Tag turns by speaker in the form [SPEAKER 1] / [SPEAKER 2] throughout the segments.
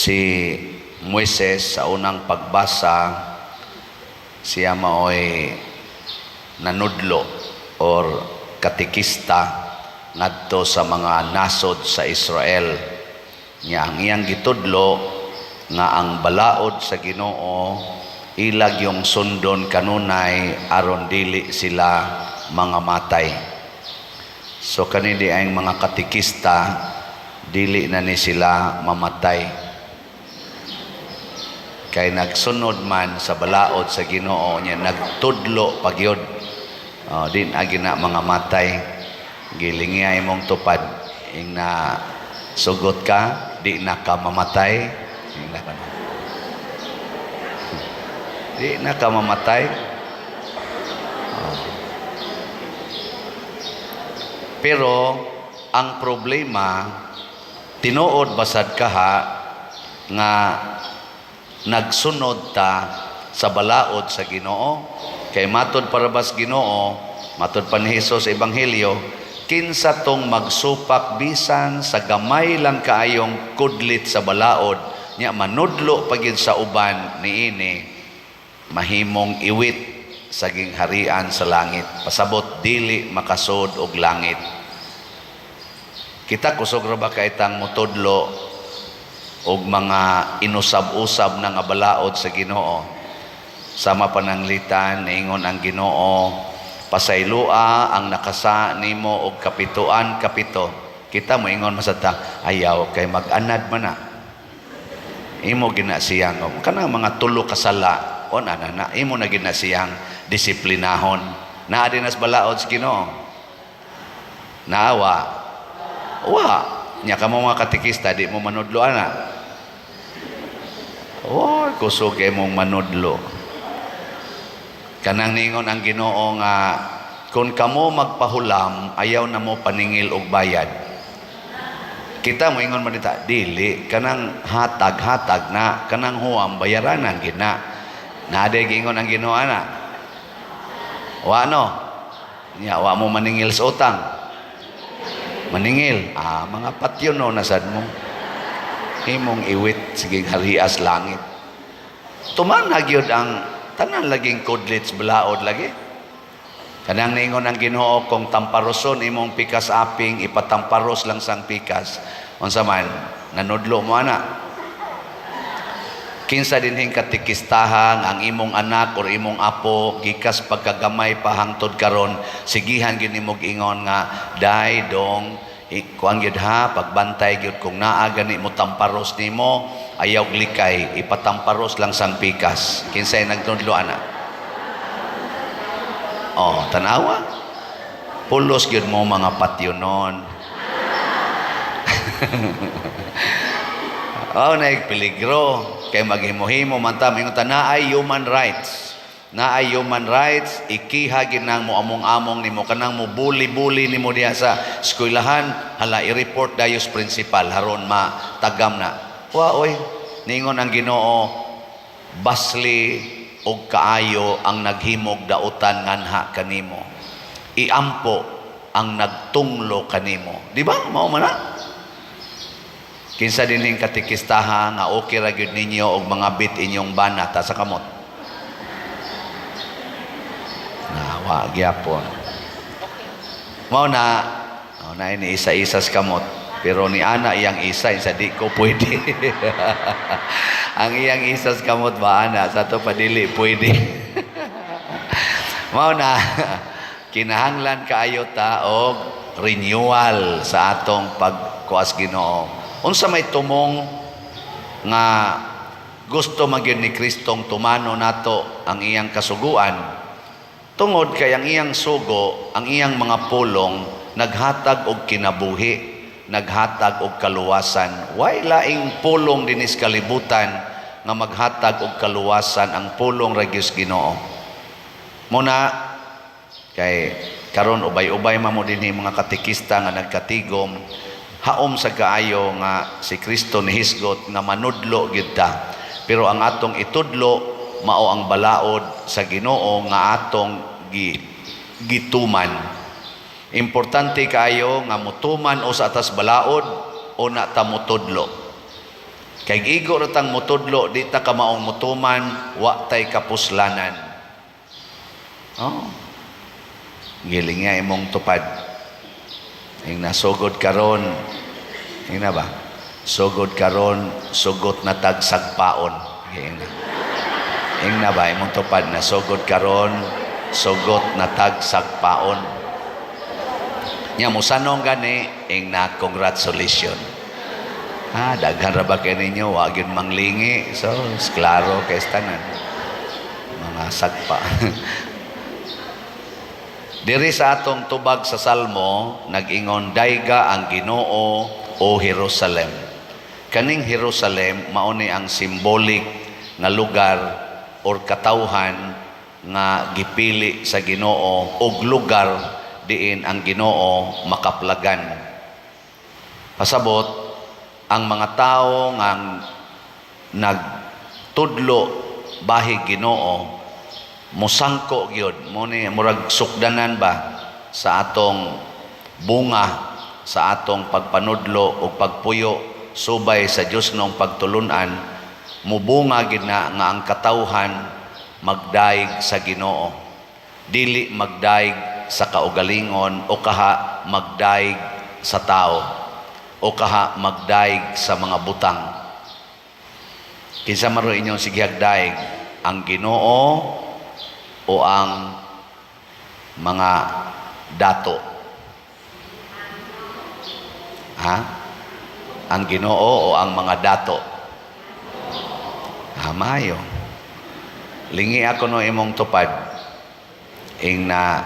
[SPEAKER 1] Si Moises sa unang pagbasa, siya maoy nanudlo or katikista ngadto sa mga nasod sa Israel. Nya ang iyang gitudlo nga ang balaod sa Ginoo ilag yung sundon kanunay aron dili sila mga matay. So kanindi ay mga katikista dili na ni sila mamatay. Kay nagsunod man sa balaod sa Ginoo niya nagtudlo pagyod. Din agi na mga matay. Gilingya imong tupad ing na sugot ka di na ka mamatay. Di na ka mamatay. Pero ang problema tinuod basad kaha nga nagsunod ta sa balaod sa Ginoo. Kay matod parabas Ginoo, matod pa ni Hesus sa Ebanghelyo, kinsa tong magsupak bisan sa gamay lang kaayong kudlit sa balaod nya manudlo pagid sa uban niini mahimong iwit sa gingharian sa langit. Pasabot dili makasud og langit. Kita kusog ra ba kaitang mutudlo og mga inusab-usab na nga balaod sa Ginoo. Sama pananglitan niingon ang Ginoo, pasaylua ang nakasa nimo og kapituan kapito. Kita mo ingon masata, ayaw kay mag-anad man na. Imo ginasiyang kana mga tulo kasala o na imo na ginasiyang disiplinahon. Naa din as balaod sa Ginoo. Naawa. Wa nya kamo mga katikista di mo manudlo ana. Oh, kusog kay mong manudlo. Kanang ningon ang Ginoo nga kung kamo magpahulam ayaw na mo paningil og bayad. Kita mo ingon man dita dili kanang hatag na kanang huwam bayaranan gina. Naade gingon ang Ginoo ana. Wa no. Nya wa mo maningil sa utang. Maningil, mga patyo no nasad mo. Himong iwit sige harias langit. Tuman nagyod ang tanan laging kudlits balaod lagi. Kanang ningon ang Ginoo kung tamparoson imong pikas aping ipatamparos lang sang pikas. Unsa man nanudlo mo ana. Kinsa dinhing katikistahan ang imong anak or imong apo gikas pagkagamay pa hangtod karon sigihan gyud nimo ingon nga dai dong kuan gyud ha pagbantay gyud kung naa gani mo tamparos nimo ayaw likay ipatamparos lang sang pikas. Kinsay nagtudlo ana? Oh, tanawa. Pulos gyud mo mga patyonon. Oh, naigpeligro kay maghimo-himo man ta mingon ta naay human rights. Naay human rights, ikiha ginang mo among-among nimo kanang mo bully nimo diha sa eskwelahan, hala i-report dayos principal haron matagam na. Wa oy, ningon ang Ginoo basli og kaayo ang naghimog dautan nganha kanimo. Iampo ang nagtunglo kanimo. Di ba? Mao man na? Kinsa dinhing katikistahan nga okay ra gyud ninyo og mga bit inyong banat sa kamot. Nawa gyapon. Mao na ini isa-isa sa kamot. Pero ni ana iyang isa di ko pwede. Ang iyang isa sa kamot ba ana sa to padili pwede. Mao na kinahanglan kaayo ta og renewal sa atong pagkuas Ginoo. Unsa may tumong nga gusto magyud ni Kristong tumano nato ang iyang kasuguan tungod kay ang iyang sugo, ang iyang mga pulong naghatag og kinabuhi, naghatag og kaluwasan. Way laing pulong dinis kalibutan nga maghatag og kaluwasan ang pulong ra gyud Ginoo. Muna kay karon ubay-ubay man mo dinhi mga katikista nga nagkatigom haom sa kaayo nga si Kristo ni hisgot nga manudlo gyud ta. Pero ang atong itudlo mao ang balaod sa Ginoo nga atong gituman. Importante kaayo nga mutuman o sa atas balaod o na ta mutudlo. Kay igo ratang mutudlo, di ta ka maong mutuman, wa tay kapuslanan. Oh. Giling nga imong tupad. Ing nasugod karon, ing na ba? Sugod karon, sugot na tagsagpaon. Ing na. Ing na ba imong tupad na sugod karon, sugot na tagsagpaon. Nya musanong gani, ing na congratulations. Daghan ra ba kay ninyo, wa gyud manglingi. So, klaro kay tanan. Mga sagpa. Diri sa atong tubag sa Salmo, nag-ingon, dayga ang Ginoo o Jerusalem. Kaning Jerusalem mao ni ang symbolic nga lugar or katawhan nga gipili sa Ginoo og lugar diin ang Ginoo makaplagan. Pasabot ang mga tao nga nagtudlo bahi Ginoo musangko gyud mo ni murag sukdanan ba sa atong bunga sa atong pagpanudlo o pagpuyo subay sa Dios nung pagtulunan mubunga gid na nga ang katawhan magdaig sa Ginoo, dili magdaig sa kaugalingon o kaha magdaig sa tao o kaha magdaig sa mga butang. Kinsa maro inyong sige hagdaig, ang Ginoo o ang mga dato? Ang Ginoo o ang mga dato? Mayo. Lingi ako no imong tupad. Ing na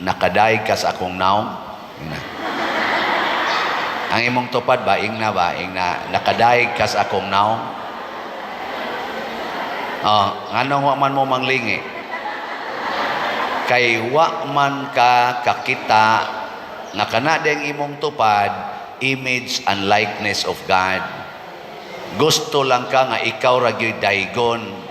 [SPEAKER 1] nakadaig ka sa akong naong. Ang imong tupad ba, ing na nakadaig ka sa akong naong? Nganong wa man mo manglingi? Kay wa man ka kakita nga kana deng imong tupad, image and likeness of God. Gusto lang ka nga ikaw ra gyud daygon.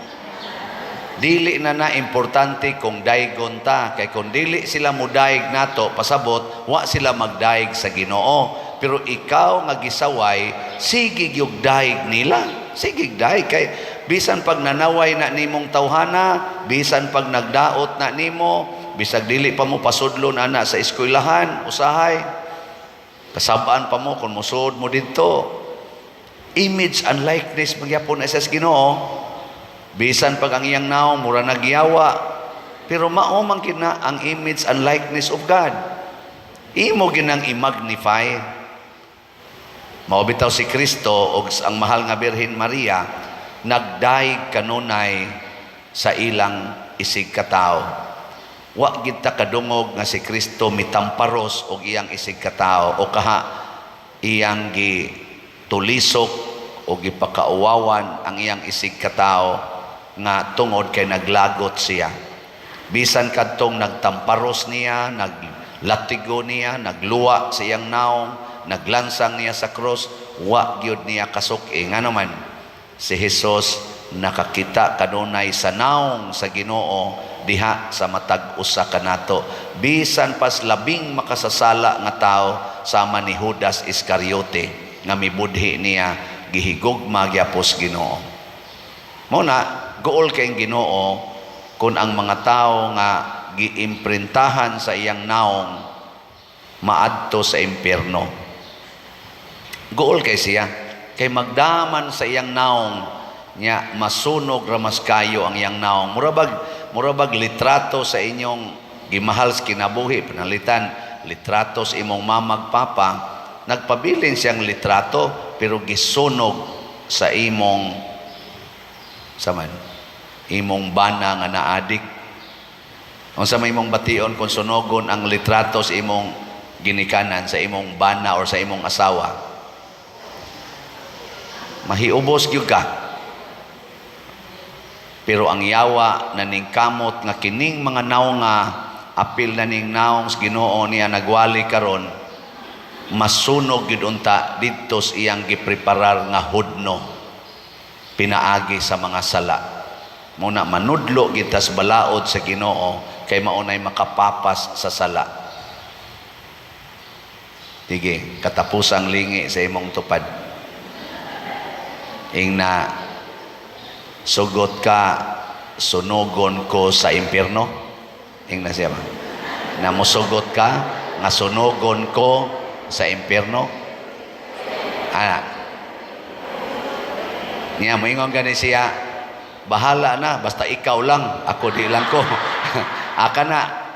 [SPEAKER 1] Dili na importante kung daygon ta, kay kung dili sila mudaig nato pasabot, wa sila magdaig sa Ginoo. Pero ikaw nga gisaway, sige gyud daig nila. Sige daig kay bisan pag nanaway na nimong tawhana, bisan pag nagdaot na nimo, bisag dili pa mo pasudlon ana sa eskwelahan, usahay. Kasabaan pa mo kung musud mo dito. Image and likeness magyapon na sa Ginoo. Bisan pag ang iyang naong mura nagyawa, pero mao man kina ang image and likeness of God. Imo ginang i-magnify. Mao bitaw si Kristo og ang mahal nga Birhen Maria nagdaig kanunay sa ilang isig katawo. Wa gid ta kadungog nga si Kristo mitamparos og iyang isig katawo o kaha iyang gitulisok o gipakauwawan ang iyang isig katawo nga tungod kay naglagot siya. Bisan kadtong nagtamparos niya, naglatigo niya, nagluwa sa iyang naong, naglansang niya sa cross, wa gyud niya kasuki. Nga naman si Jesus nakakita kanunay sa naong sa Ginoo diha sa matag usa kanato, bisan pas labing makasasala nga tao sama ni Judas Iscariote nga mibudhi niya gihigugma gyapos Ginoo. Muna gool kay Ginoo kung ang mga tao nga giimprintahan sa iyang naong maadto sa impierno. Gool kay siya kay magdaman sa iyang naong nya masunog ra mas kayo ang iyang naong. Murabag litrato sa inyong gimahal sa kinabuhi, panalitan litrato sa imong mamag papa, nagpabilin siyang litrato pero gisunog sa imong imong bana nga naadik. Unsa may imong bation kung sunogon ang litrato sa imong ginikanan, sa imong bana or sa imong asawa? Mahiubos gyud ka. Pero ang yawa na ning kamot nga kining mga naong nga apil na ning naong sa Ginoo niya nagwali karon, masunog gyud unta didto sa iyang gipreparar nga hudno pinaagi sa mga sala. Muna manudlo kita sa balaod sa Ginoo kay maunay makapapas sa sala. Sige, katapusang lingi sa imong tupad. ing na sugot ka sunugon ko sa impyerno. Ing na siya ba? Na musugot ka nga sunugon ko sa impyerno. Niya moingon gani siya, bahala na basta ikaw lang, ako di lang ko.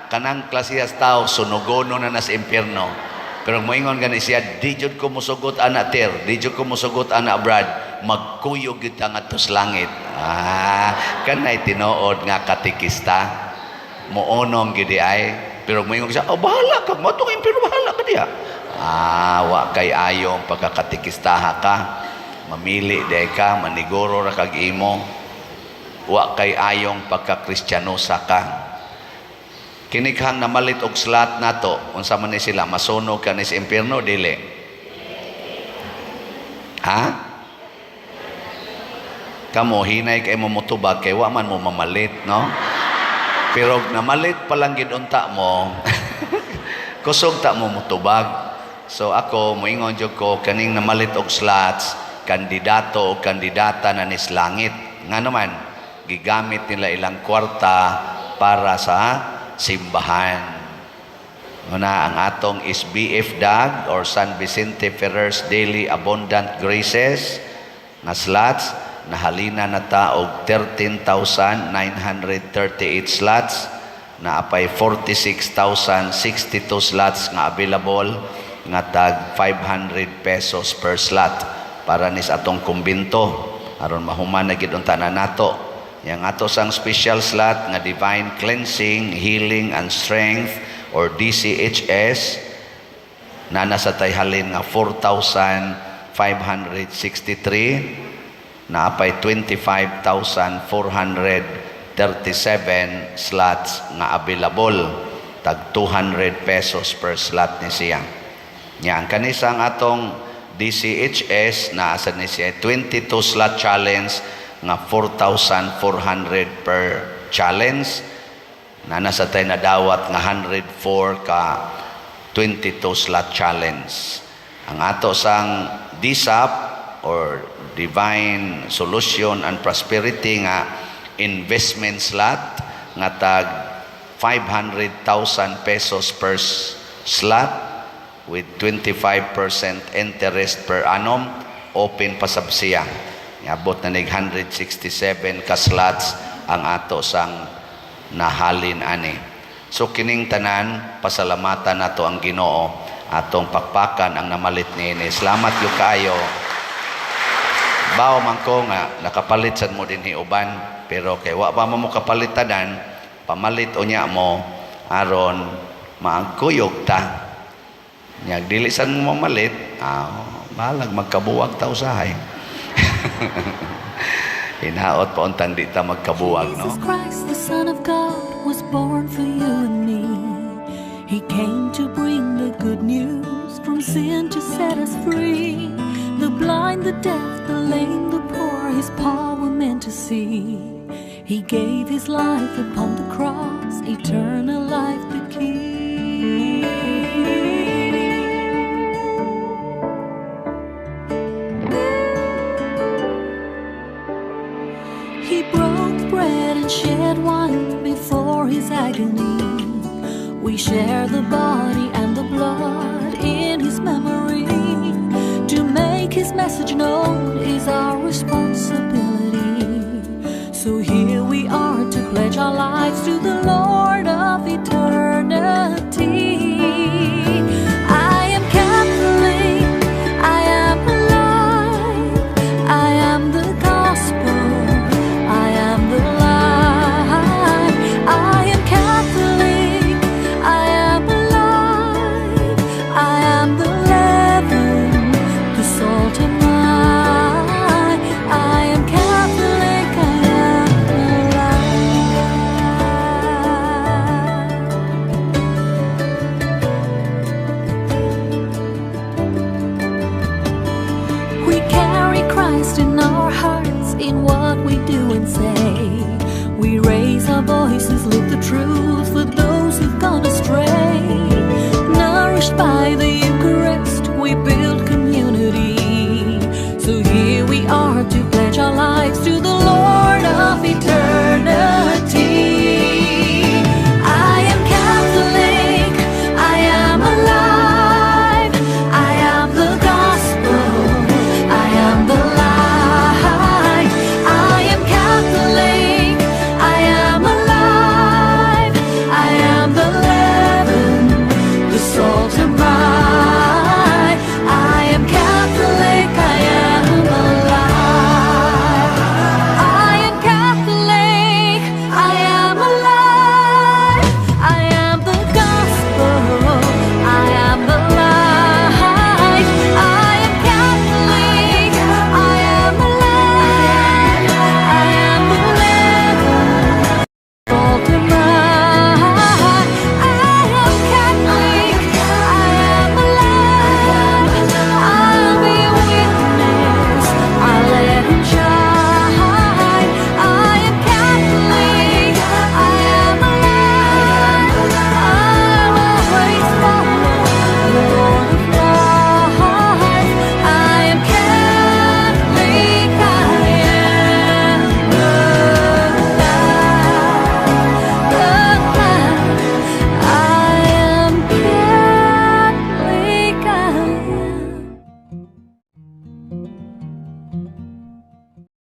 [SPEAKER 1] Kanang klasiyas tao sunugono na sa impyerno. Pero moingon gani siya, di jud ko musugot ana ter, di jud ko musugot ana Brad, magkuyog gid ang atos langit. Kanay tinuod nga katikista, muonong gid ay. Pero moingon siya, bahala ka, mo tong impyerno, bahala ka diha. Wa kay ayong pagkakatikistaha ka, mamili day ka, maniguro ra kag imo. Wa kay ayong pagkakristyanosa ka. Kinikhang namalit og slat nato, unsa man ni sila, masunog ka ni sa impyerno, dili? Kamo hinay kay mo mutubag kay wa man mo mamalit, no? Pero namalit pa lang gid unta mo. Kusog ta mo mutubag. So ako moingon jud ko kaning namalit og slots, kandidato o kandidata na nis langit. Nga naman gigamit nila ilang kwarta para sa simbahan. Una ang atong SBF DAG or San Vicente Ferrer's Daily Abundant Graces na slots, nahalina na ta og 13,938 slots, na apay 46,062 slots nga available, nga tag 500 pesos per slot para nis atong kumbinto aron mahuman na gid unta na nato. Yang ato sang special slot nga Divine Cleansing, Healing and Strength or DCHS na nasa tayhalin nga 4,563, na apay 25,437 slots nga available, tag 200 pesos per slot ni siya. Yang kanisang atong DCHS na asa ni siya 22 slot challenge nga 4,400 per challenge, na nasa tayo nadawat nga 104 ka 22 slot challenge. Ang ato sang DSAP or Divine Solution and Prosperity nga investment slot nga tag 500,000 pesos per slot with 25% interest per annum, open pa sab siya. Abot na nig 167 ka slots ang ato sang nahalin ani. So kining tanan, pasalamatan nato ang Ginoo, atong pakpakan ang namalit niini. Salamat yo kaayo. Bao man ko nga nakapalit sad mo dinhi uban, pero kay wa pa mo kapalit tanan, pamalit unya mo aron maagkuyog ta. Nya dili sad mo mamalit, balag magkabuwag ta usahay. Hinaot pa untang di ta magkabuwag, no?
[SPEAKER 2] Jesus Christ, the Son of God, was born for you and me. He came to bring the good news, from sin to set us free. The blind, the deaf, the lame, the poor, his power meant to see. He gave his life upon the cross, eternal life the key. He broke bread and shed wine before his agony. We share the body and the blood in his memory. To make his message known is our responsibility. So here we are to pledge our lives to the Lord of eternity.